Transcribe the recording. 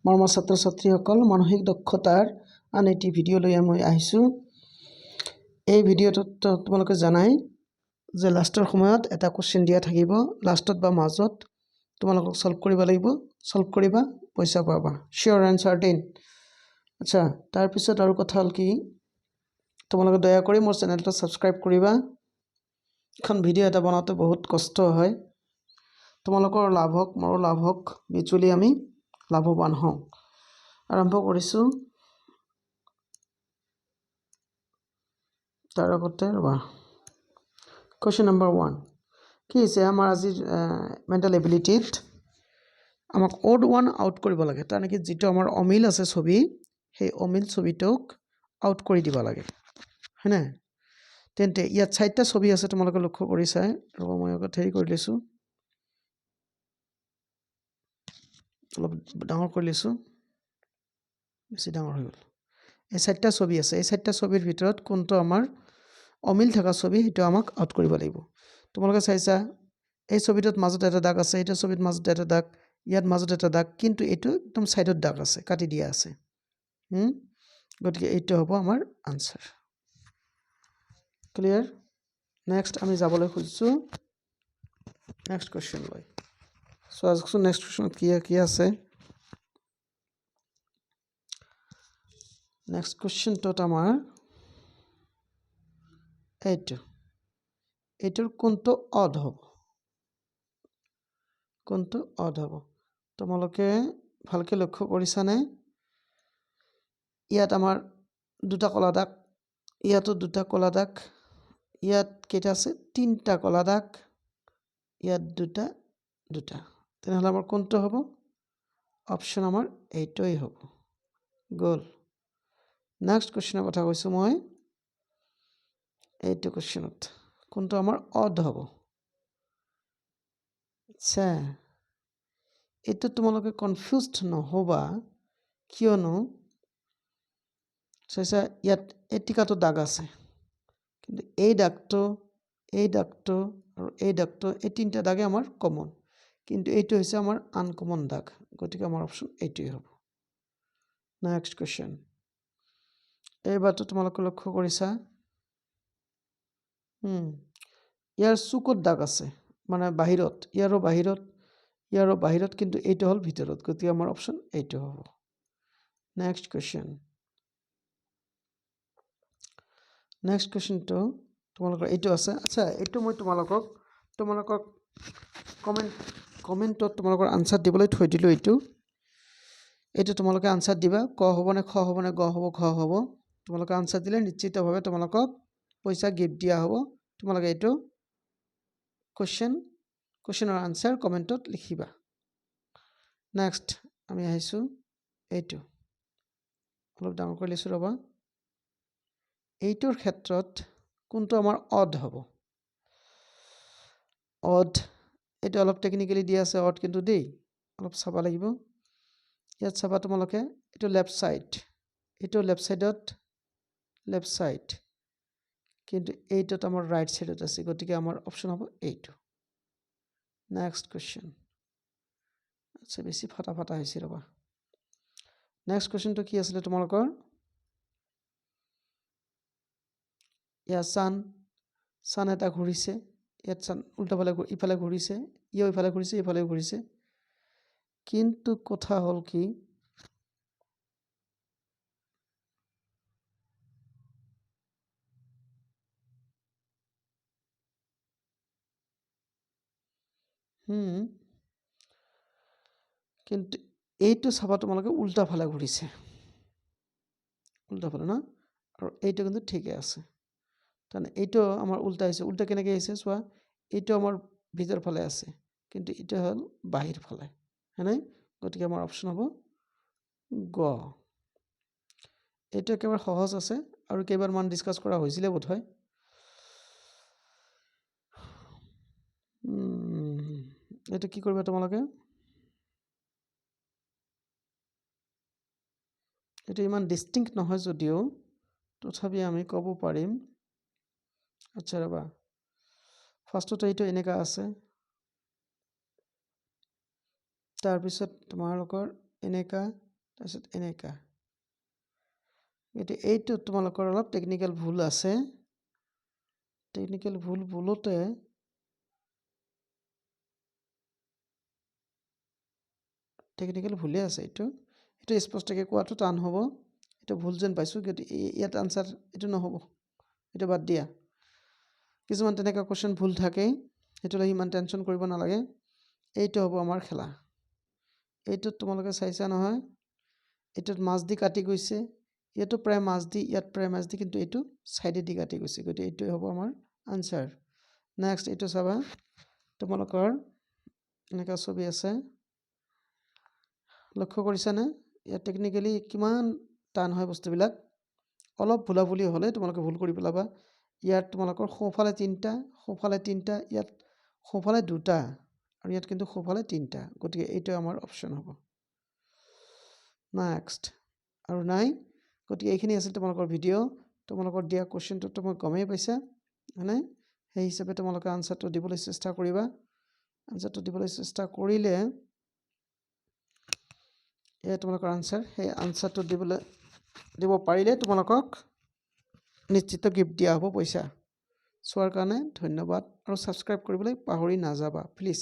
মৰমৰ ছাত্ৰ ছাত্ৰীসকল মানসিক দক্ষতাৰ আন এটি ভিডিঅ' লৈ মই আহিছোঁ। এই ভিডিঅ'টোত তোমালোকে জানাই যে লাষ্টৰ সময়ত এটা কোৱেশ্চন দিয়া থাকিব, লাষ্টত বা মাজত তোমালোকক সলভ কৰিব লাগিব, সলভ কৰিবা পইচা পাবা, চিয়ৰ এণ্ড চাৰ্টেইন। আচ্ছা, তাৰপিছত আৰু কথা হ'ল কি, তোমালোকে দয়া কৰি মোৰ চেনেলটো ছাবস্ক্ৰাইব কৰিবা। এখন ভিডিঅ' এটা বনাওঁতে বহুত কষ্ট হয়, তোমালোকৰ লাভ হওক মোৰো লাভ হওক, মিউচুৱেলি আমি লাভৱান হওঁ। আৰম্ভ কৰিছোঁ। তাৰ আগতে ৰ'বা, কুৱেশ্যন নম্বৰ 1 কি হৈছে আমাৰ আজিৰ মেণ্টেল এবিলিটিত আমাক অড 1 আউট কৰিব লাগে। তাৰ নেকি যিটো আমাৰ অমিল আছে ছবি, সেই অমিল ছবিটোক আউট কৰি দিব লাগে, হয়নে? তেন্তে ইয়াত 4টা ছবি আছে, তোমালোকে লক্ষ্য কৰিছাই। ৰ'বা মই আগত হেৰি কৰি লৈছোঁ, অলপ ডাঙৰ কৰি লৈছোঁ, বেছি ডাঙৰ হৈ গ'ল। এই 4টা ছবি আছে, এই 4টা ছবিৰ ভিতৰত কোনটো আমাৰ অমিল থকা ছবি সেইটো আমাক আউট কৰিব লাগিব। তোমালোকে চাইছা এই ছবিটোত মাজত এটা দাগ আছে, এইটো ছবিত মাজত এটা দাগ, ইয়াত মাজত এটা দাগ, কিন্তু এইটো একদম ছাইডত দাগ আছে, কাটি দিয়া আছে। গতিকে এইটো হ'ব আমাৰ আনচাৰ। ক্লিয়াৰ? নেক্সট আমি যাবলৈ খুজিছোঁ নেক্সট কুৱেশ্যন লৈ। চোৱা যাওকচোন নেক্সট কুৱেশ্যনত কি আছে। নেক্সট কুৱেশ্যনটোত আমাৰ এইটোৰ কোনটো অড হ'ব, কোনটো অড হ'ব? তোমালোকে ভালকে লক্ষ্য কৰিছানে? ইয়াত আমাৰ দুটা কলা দাগ, ইয়াতো দুটা কলা দাগ, ইয়াত কেইটা আছে? 3টা কলা দাগ, ইয়াত দুটা। তেনেহ'লে আমাৰ কোনটো হ'ব? অপশ্যন আমাৰ এইটোৱেই হ'ব। গ'ল। নেক্সট কুৱেশ্যনৰ কথা কৈছোঁ মই। এইটো কুৱেশ্যনত কোনটো আমাৰ অড হ'ব? আচ্ছা, এইটো তোমালোকে কনফিউজড নহ'বা, কিয়নো চাইছা ইয়াত এই টিকাটো দাগ আছে, কিন্তু এই দাগটো আৰু এই দাগটো, এই 3টা দাগে আমাৰ কমন, কিন্তু এইটো হৈছে আমাৰ আনকমন দাগ। গতিকে আমাৰ অপশ্যন এইটোৱেই হ'ব। নেক্সট কুৱেশ্যন, এইবাৰটো তোমালোকে লক্ষ্য কৰিছা ইয়াৰ চুকত দাগ আছে, মানে বাহিৰত, ইয়াৰো বাহিৰত, কিন্তু এইটো হ'ল ভিতৰত। গতিকে আমাৰ অপশ্যন এইটো হ'ব। নেক্সট কুৱেশ্যনটো তোমালোকৰ এইটো আছে। আচ্ছা, এইটো মই তোমালোকক কমেণ্টত তোমালোকৰ আনচাৰ দিবলৈ থৈ দিলোঁ। এইটো তোমালোকে আনচাৰ দিবা, ক হ'ব নে খ হ'ব নে গ হ'ব ঘ হ'ব। তোমালোকে আনচাৰ দিলে নিশ্চিতভাৱে তোমালোকক পইচা গিফ্ট দিয়া হ'ব। তোমালোকে এইটো কুৱেশ্যনৰ আনচাৰ কমেণ্টত লিখিবা। নেক্সট আমি আহিছোঁ এইটো, অলপ ডাঙৰ কৰি লৈছোঁ ৰ'বা। এইটোৰ ক্ষেত্ৰত কোনটো আমাৰ অড হ'ব? অড, এইটো অলপ টেকনিকেলি দিয়া আছে অড, কিন্তু দেই অলপ চাব লাগিব। ইয়াত চাবা তোমালোকে, এইটো লেফ্ট ছাইড, কিন্তু এইটোত আমাৰ ৰাইট ছাইডত আছে। গতিকে আমাৰ অপশ্যন হ'ব এইটো। নেক্সট কুৱেশ্যন, আচ্ছা বেছি ফাটা হৈছে ৰ'বা। নেক্সট কুৱেশ্যনটো কি আছিলে তোমালোকৰ? ইয়াত চান এটা ঘূৰিছে, ইয়াত চান উল্টাফালে ইফালে ঘূৰিছে, ইফালে ঘূৰিছে, ইফালেও ঘূৰিছে, কিন্তু কথা হ'ল কি কিন্তু এইটো চাবা তোমালোকে উল্টাফালে ঘূৰিছে, উল্টাফালে ন, আৰু এইটো কিন্তু ঠিকে আছে। তাৰমানে এইটো আমাৰ উল্টা হৈছে। উল্টা কেনেকৈ হৈছে চোৱা, এইটো আমাৰ ভিতৰ ফালে আছে, কিন্তু এইটো হ'ল বাহিৰ ফালে, হয়নে? গতিকে আমাৰ অপশ্যন হ'ব গ। এইটো একেবাৰে সহজ আছে, আৰু কেইবাৰমান ডিছকাছ কৰা হৈছিলে বোধহয়। এইটো কি কৰিবা তোমালোকে? এইটো ইমান ডিষ্টিংক্ট নহয় যদিও তথাপি আমি ক'ব পাৰিম। আচ্ছা ৰ'বা, ফাৰ্ষ্টতে এইটো এনেকুৱা আছে, তাৰপিছত তোমালোকৰ এনেকুৱা, তাৰপিছত এনেকুৱা গতিকে এইটো তোমালোকৰ অলপ টেকনিকেল ভুল আছে টেকনিকেল ভুল বোলোতে টেকনিকেল ভুলে আছে এইটো স্পষ্টকৈ কোৱাটো টান হ'ব এইটো ভুল যেন পাইছোঁ গতিকে ইয়াত আনচাৰ এইটো নহ'ব এইটো বাদ দিয়া কিছুমান তেনেকুৱা কুৱেশ্যন ভুল থাকে সেইটো লৈ ইমান টেনশ্যন কৰিব নালাগে এইটো হ'ব আমাৰ খেলা এইটোত তোমালোকে চাইছা নহয় এইটোত মাছ দি কাটি গৈছে ইয়াতো প্ৰায় মাছ দি ইয়াত প্ৰায় মাছ দি কিন্তু এইটো ছাইডেদি কাটি গৈছে গতিকে এইটোৱে হ'ব আমাৰ আনচাৰ নেক্সট এইটো চাবা তোমালোকৰ এনেকুৱা ছবি আছে লক্ষ্য কৰিছানে ইয়াত টেকনিকেলি কিমান টান হয় বস্তুবিলাক অলপ ভুলাভুলি হ'লে তোমালোকে ভুল কৰি পেলাবা ইয়াত তোমালোকৰ সোঁফালে তিনিটা ইয়াত সোঁফালে দুটা আৰু ইয়াত কিন্তু সোঁফালে তিনিটা গতিকে এইটো আমাৰ অপশ্যন হ'ব নেক্সট আৰু নাই গতিকে এইখিনি আছিল তোমালোকৰ ভিডিঅ' তোমালোকৰ দিয়া কুৱেশ্যনটোতো মই গমেই পাইছা হয়নে সেই হিচাপে তোমালোকে আনচাৰটো দিবলৈ চেষ্টা কৰিবা আনচাৰটো দিবলৈ চেষ্টা কৰিলে এয়া তোমালোকৰ আনচাৰ সেই আনচাৰটো দিব পাৰিলে তোমালোকক নিশ্চিত গিফ্ট দিয়া হ'ব পইচা চোৱাৰ কাৰণে ধন্যবাদ আৰু ছাবস্ক্ৰাইব কৰিবলৈ পাহৰি নাযাবা প্লিজ